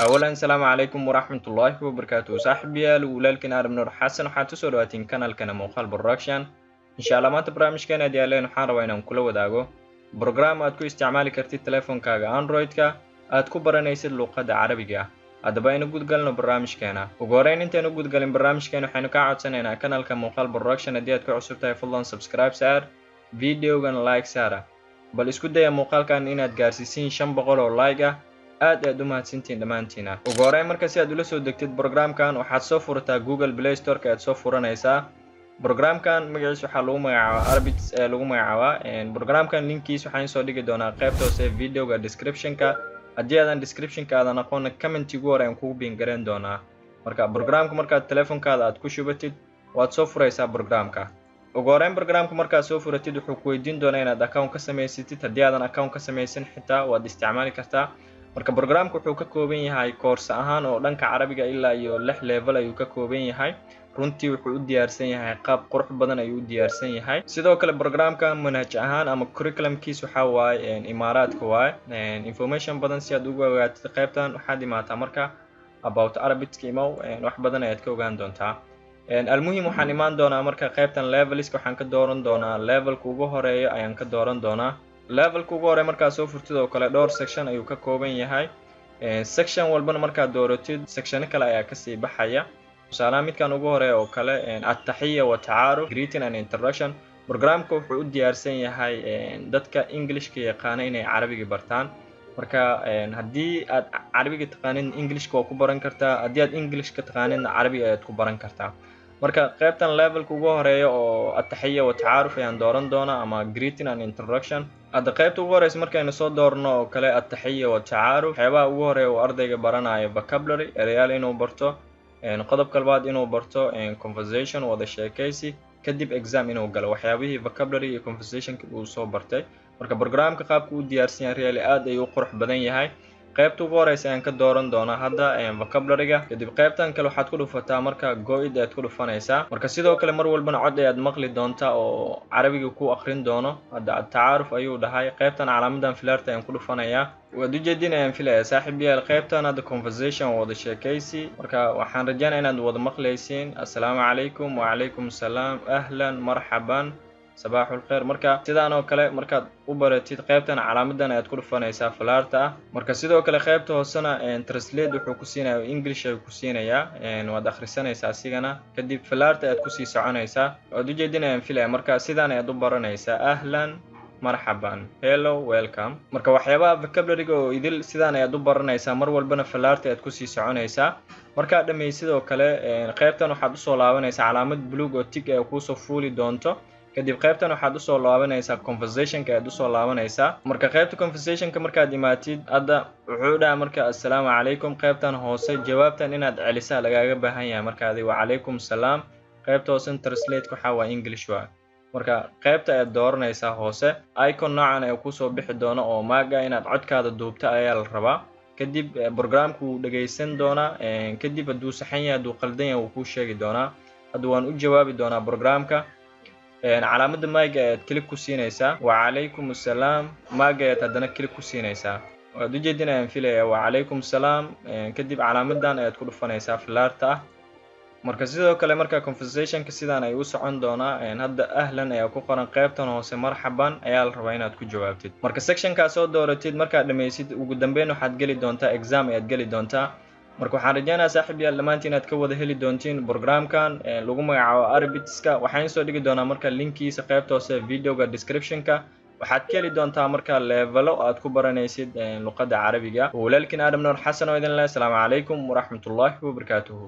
أولا السلام عليكم ورحمة الله وبركاته. صاحبي ولالكن أنا نور حسن waxaad soo dhawaatiin kanaalkana muuqaal production. insha Allah maanta barnaamijkeena diyaaleen waxaan rabaa inaan kula wadaago program aad ku isticmaali kartid telefoonkaaga Android-ka aad ku baranaysid luqadda Carabiga. Haddaba aynu gudgalno barnaamijkeena. Ugu horeyn intaan u gudgalin barnaamijkeena waxaynu ka codsanaynaa kanaalka muuqaal production haddii aad ku cusub tahay fadlan subscribe saar videogan like saara. bal isku daya muuqaalkan inaad gaarsiisiin 500 oo like ah aad u mahadsantiin dhamaantiina. ugu horeyn marka si aad ula soo degtid programkan waxaad soo furataa Google Play Store ka aad soo furanaysaa. programkan magaciisa waxa lagu magacaabaa Arbits lagu magacaabaa programkan linkiisa waxaan soo dhigi doonaa qaybta hoose videoga description-ka. haddii aadan description-ka aadan aqoon comment-igu hore aan kugu biin garan doonaa. marka programka markaad telefoonkaada aad ku shubatid waad soo furaysaa programka. ugu horeyn programka markaad soo furatid wuxuu ku weydiin doonaa inaad account ka samaysatid. haddii aadan account ka samaysan xitaa waad isticmaali kartaa. marka programka wuxuu ka kooban yahay course ahaan oo dhanka Carabiga ilaa iyo 6 level ayuu ka kooban yahay. runtii wuxuu u diyaarsan yahay qaab qurux badan ayuu u diyaarsan yahay. sidoo kale programka manhaj ahaan ama curriculum-kiisa waxa waaye Imaaraadka waaye. information badan si aad ugu ogaatid qaybtan waxaad imaataa marka about Arabic imo wax badan ayaad ka ogaan doontaa. almuhim waxaan imaan doonaa marka qaybtan levels waxaan ka dooran doonaa levelka ugu horeeyo ayaan ka dooran doonaa. levelka ugu horeeyo marka soo furtid oo kale dhowr section ayuu ka kooban yahay. section walbana marka dooratid section kale ayaa ka sii baxaya. tusaale midkan ugu horeeyo oo kale at-tahiyya wa ta'aruf greeting and introduction. programka wuxuu u diyaarsan yahay dadka English-ka yaqaan inay Carabiga bartaan. marka haddii aad Carabiga taqaanin English-ka waa ku baran kartaa. haddii aad English-ka taqaanin Carabiga ayaad ku baran kartaa. marka qaybtan levelka ugu horeeyo oo at-tahiyya wa ta'aruf ayaan dooran doonaa ama greeting and introduction. hadda qaybta ugu horeysa markaynu soo doorno oo kale at-tahiyya wa ta'aruf waxyaabaha ugu horeeya oo ardayga baranayo vocabulary erayaal inuu barto, qodobka labaad inuu barto conversation wada sheekaysi, kadib exam inuu galo waxyaabihii vocabulary iyo conversation uu soo bartay. marka programka qaabka uu diyaarsan yahay really aad ayuu qurux badan yahay. qaybta ugu horeysa ayaan ka dooran doonaa hadda vocabulary-ga. kadib qaybtan kale waxaad ku dhufataa marka go-id aad ku dhufanaysaa. marka sidoo kale mar walbana cod ayaad maqli doontaa oo Carabiga ku akhrin doono. hadda at-ta'aruf ayuu dhahay. qaybtan calaamadan filaarta ayaan ku dhufanayaa. waad u jeedinayaan filaya saaxiibayaal qaybtan hadda conversation wada sheekaysi. marka waxaan rajaynayaa inaad wada maqlaysiin. assalaamu calaykum wa calaykum salaam ahlan marhaban sabaaxul khayr. marka sidaan oo kale markaad u baratid qaybtan calaamadan ayaad ku dhufanaysaa filaarta ah. marka sidoo kale qaybta hoosena translate wuxuu ku siinayaa English ayuu ku siinayaa. waad akhrisanaysaa asigana kadib filaarta ayaad ku sii soconaysaa. waad u jeedinayaan filaya marka sidaan ayaad u baranaysaa ahlan marhaban hello welcome. marka waxyaabaha vocabulary-ga oo idil sidaan ayaad u baranaysaa mar walbana filaarta ayaad ku sii soconaysaa. marka dhamaysid oo kale qaybtan waxaad u soo laabanaysaa calaamad buluug oo tick ay ku soo fuuli doonto. kadib qaybtan waxaad u soo laabanaysaa conversation-ka aad u soo laabanaysaa. marka qaybta conversation-ka markaad imaatid hadda wuxuu dhahaa marka assalaamu calaykum. qaybtan hoose jawaabtan inaad celisaa lagaaga baahan yahay markaadi wa calaykum salaam. qaybta hoose translate waxa waa English waa. marka qaybta aad dooranaysaa hoose icon noocan ay ku soo bixi doono oo maaga inaad codkaada duubta ayaa la rabaa. kadib programku wuu dhageysan doonaa. kadib hadduu saxan yahay hadduu qaldan yahay wuu kuu sheegi doonaa. hadda waan u jawaabi doonaa programka. calaamada maaga ayaad click ku siinaysaa wa calaykum salaam. maaga ayaad haddana click ku siinaysaa. waad u jeedinayaan filaya wa calaykum salaam. kadib calaamadan ayaad ku dhufanaysaa filaarta ah. marka sidoo kale marka conversation-ka sidaan ay u socon doonaa. hadda ahlan ayaa ku qoran qaybtan hoose marhaban ayaa la rabaa inaad ku jawaabtid. marka section-ka soo dooratid markaad dhamaysid ugu dambeyn waxaad geli doontaa exam ayaad geli doontaa. marka waxaan rajaynayaa saaxiibayaal dhamaantiin inaad ka wada heli doontiin programkan lagu magacaabo Arbits-ka. waxaan soo dhigi doonaa marka linkiisa qaybta hoose videoga description-ka. waxaad ka heli doontaa marka levelo aad ku baranaysid luqadda Carabiga. walaalkiin Adam Noor Xasan oo idin leh assalaamu calaykum wa raxmatullaahi wa barakaatuhu.